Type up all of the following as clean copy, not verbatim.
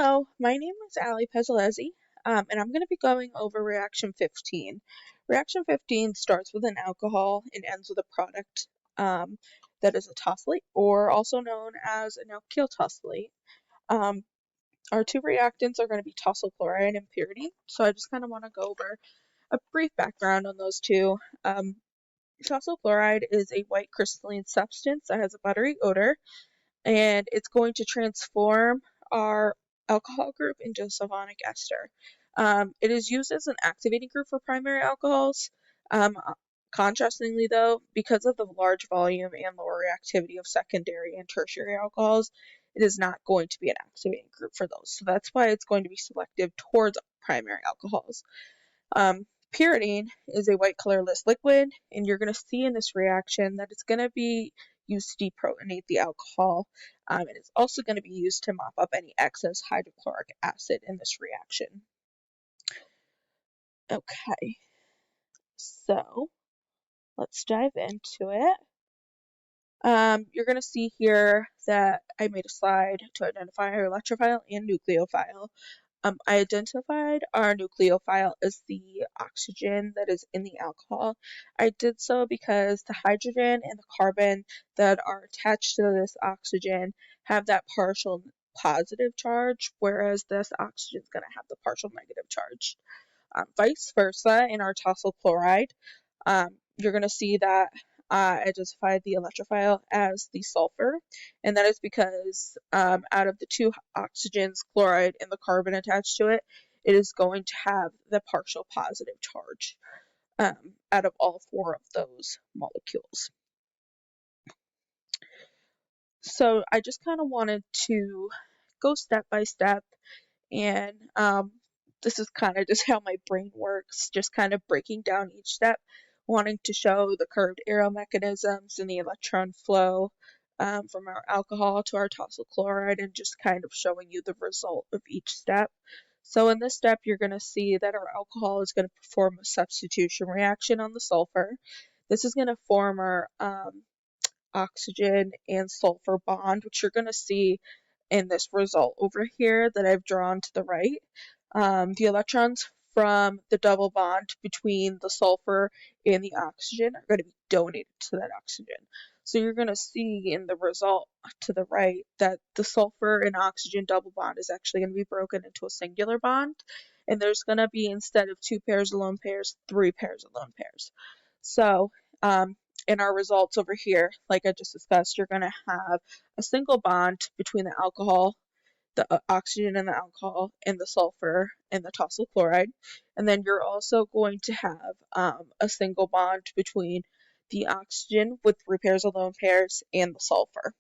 Hello, my name is Ali Pezzolezzi, and I'm going to be going over reaction 15. Reaction 15 starts with an alcohol and ends with a product that is a tosylate, or also known as an alkyl tosylate. Our two reactants are going to be tosyl chloride and pyridine, so I just kind of want to go over a brief background on those two. Tosyl chloride is a white crystalline substance that has a buttery odor, and it's going to transform our alcohol group into a slavonic ester. It is used as an activating group for primary alcohols. Contrastingly, though, because of the large volume and lower reactivity of secondary and tertiary alcohols, it is not going to be an activating group for those. So that's why it's going to be selective towards primary alcohols. Pyridine is a white colorless liquid, and you're going to see in this reaction that it's going to be used to deprotonate the alcohol. It is also going to be used to mop up any excess hydrochloric acid in this reaction. Okay, so let's dive into it. You're going to see here that I made a slide to identify our electrophile and nucleophile. I identified our nucleophile as the oxygen that is in the alcohol. I did so because the hydrogen and the carbon that are attached to this oxygen have that partial positive charge, whereas this oxygen is going to have the partial negative charge. Vice versa, in our tosyl chloride, you're going to see that I identified the electrophile as the sulfur, and that is because out of the two oxygens, chloride and the carbon attached to it, it is going to have the partial positive charge out of all four of those molecules. So I just kind of wanted to go step by step, and this is kind of just how my brain works, just kind of breaking down each step, wanting to show the curved arrow mechanisms and the electron flow from our alcohol to our tosyl chloride, and just kind of showing you the result of each step. So in this step, you're going to see that our alcohol is going to perform a substitution reaction on the sulfur. This is going to form our oxygen and sulfur bond, which you're going to see in this result over here that I've drawn to the right. The electrons from the double bond between the sulfur and the oxygen are going to be donated to that oxygen. So you're going to see in the result to the right that the sulfur and oxygen double bond is actually going to be broken into a singular bond, and there's going to be, instead of 2 pairs of lone pairs, 3 pairs of lone pairs. So in our results over here, like I just discussed, you're going to have a single bond between the alcohol, the oxygen and the alcohol, and the sulfur and the tosyl chloride. And then you're also going to have a single bond between the oxygen with 3 pairs of lone pairs and the sulfur.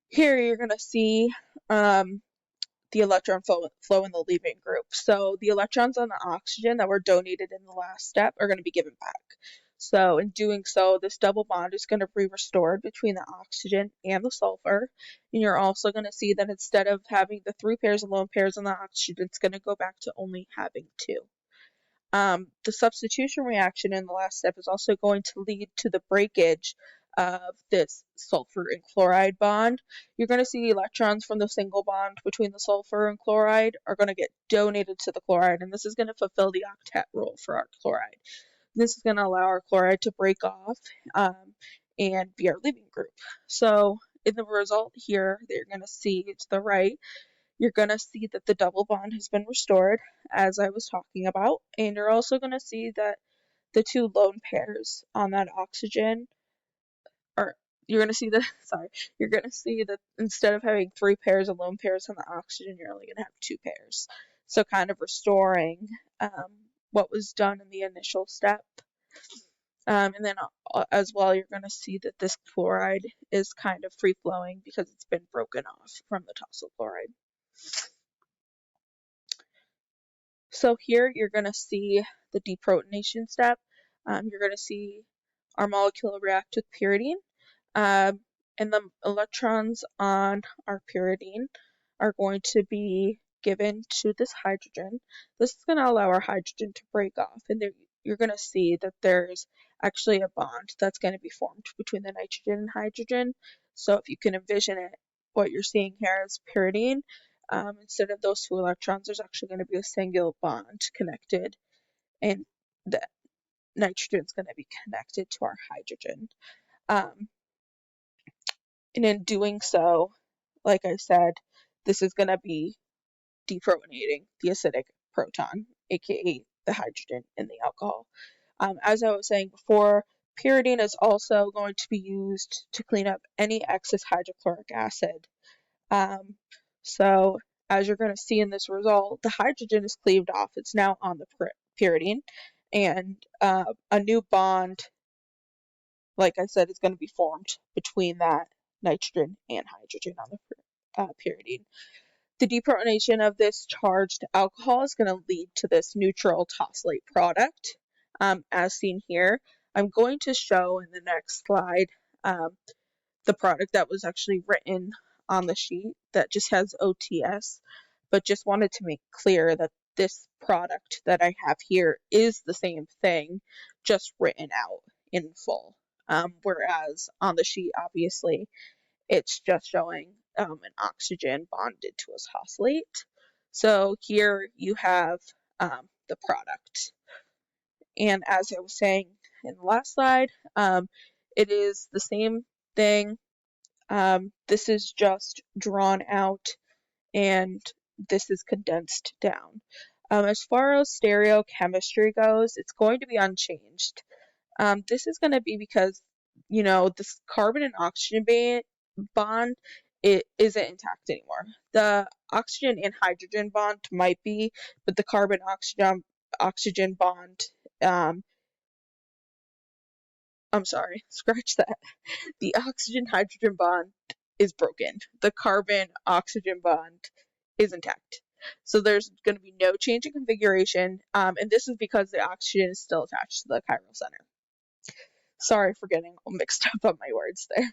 Here you're going to see the electron flow in the leaving group. So the electrons on the oxygen that were donated in the last step are going to be given back. So in doing so, this double bond is going to be restored between the oxygen and the sulfur. And you're also going to see that instead of having the 3 pairs of lone pairs on the oxygen, it's going to go back to only having 2. The substitution reaction in the last step is also going to lead to the breakage of this sulfur and chloride bond. You're going to see the electrons from the single bond between the sulfur and chloride are going to get donated to the chloride, and this is going to fulfill the octet rule for our chloride. This is going to allow our chloride to break off and be our leaving group. So in the result here that you're going to see to the right, you're going to see that the double bond has been restored, as I was talking about, and you're also going to see that the 2 lone pairs on that oxygen you're going to see that instead of having 3 pairs of lone pairs on the oxygen, you're only going to have 2 pairs. So kind of restoring what was done in the initial step. And then as well, you're going to see that this chloride is kind of free-flowing because it's been broken off from the tosyl chloride. So here you're going to see the deprotonation step. You're going to see our molecule react with pyridine. And the electrons on our pyridine are going to be given to this hydrogen. This is going to allow our hydrogen to break off, and you're going to see that there's actually a bond that's going to be formed between the nitrogen and hydrogen. So if you can envision it, what you're seeing here is pyridine. Instead of those two electrons, there's actually going to be a single bond connected, and the nitrogen is going to be connected to our hydrogen. And in doing so, like I said, this is going to be deprotonating the acidic proton, aka the hydrogen in the alcohol. As I was saying before, pyridine is also going to be used to clean up any excess hydrochloric acid. So as you're going to see in this result, the hydrogen is cleaved off. It's now on the pyridine, and a new bond, like I said, is going to be formed between that nitrogen and hydrogen on the pyridine. The deprotonation of this charged alcohol is going to lead to this neutral Toslyate product, as seen here. I'm going to show in the next slide the product that was actually written on the sheet that just has OTS, but just wanted to make clear that this product that I have here is the same thing, just written out in full. Whereas on the sheet, obviously, it's just showing an oxygen bonded to a tosylate. So here you have the product. And as I was saying in the last slide, it is the same thing. This is just drawn out, and this is condensed down. As far as stereochemistry goes, it's going to be unchanged. This is going to be because, this carbon and oxygen bond, it isn't intact anymore. The oxygen and hydrogen bond might be, but the carbon oxygen bond, I'm sorry, scratch that. The oxygen hydrogen bond is broken. The carbon oxygen bond is intact. So there's going to be no change in configuration, and this is because the oxygen is still attached to the chiral center. Sorry for getting all mixed up on my words there.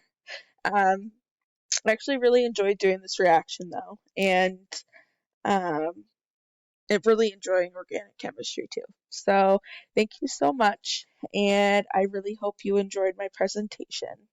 I actually really enjoyed doing this reaction though, and I'm really enjoying organic chemistry too. So thank you so much, and I really hope you enjoyed my presentation.